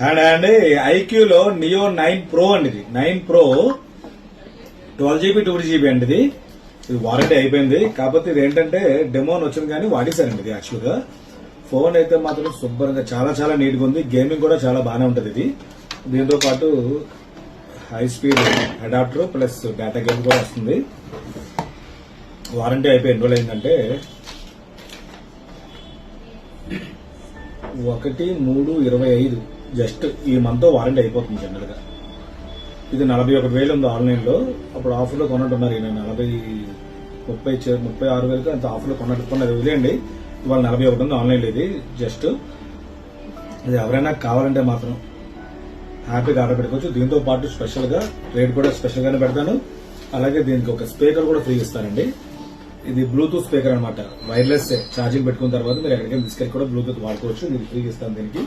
And ఐక్యూలో neo 9 Pro అండి, ఇది 9 Pro 12GB 2GB అండి. ఇది వారంటీ అయిపోయింది. కాకపోతే ఇది ఏంటంటే డెమో అని వచ్చింది కానీ వాడేశారండి ఇది. యాక్చువల్ గా ఫోన్ అయితే మాత్రం శుభ్రంగా చాలా చాలా నీట్ గా ఉంది. గేమింగ్ కూడా చాలా బాగానే ఉంటది ఇది. దీంతో పాటు high speed adapter plus data game కూడా వస్తుంది. వారంటీ అయిపోయి ఎన్ని రోజులు అయిందంటే 1/3/25 జస్ట్ ఈ మంత్ వారంటీ అయిపోతుంది జనరల్ గా. ఇది 41,000 ఉంది ఆన్లైన్ లో. అప్పుడు ఆఫర్ లో కొన్నట్టున్నారు. ఈయన 36,000 అంత ఆఫర్ లో కొన్నది వదిలేండి. ఇవాళ 41 ఉంది ఆన్లైన్ లో. ఇది జస్ట్ ఇది ఎవరైనా కావాలంటే మాత్రం హ్యాపీగా ఆర్డర్ పెట్టుకోవచ్చు. దీంతో పాటు స్పెషల్ గా రేట్ కూడా స్పెషల్ గానే పెడతాను. అలాగే దీనికి ఒక స్పీకర్ కూడా ఫ్రీ ఇస్తానండి. ఇది బ్లూటూత్ స్పీకర్ అనమాట. వైర్లెస్ ఛార్జింగ్ పెట్టుకున్న తర్వాత మీరు ఎక్కడికైనా తీసుకెళ్ళి కూడా బ్లూటూత్ వాడుకోవచ్చు. ఇది ఫ్రీ ఇస్తాను దీనికి.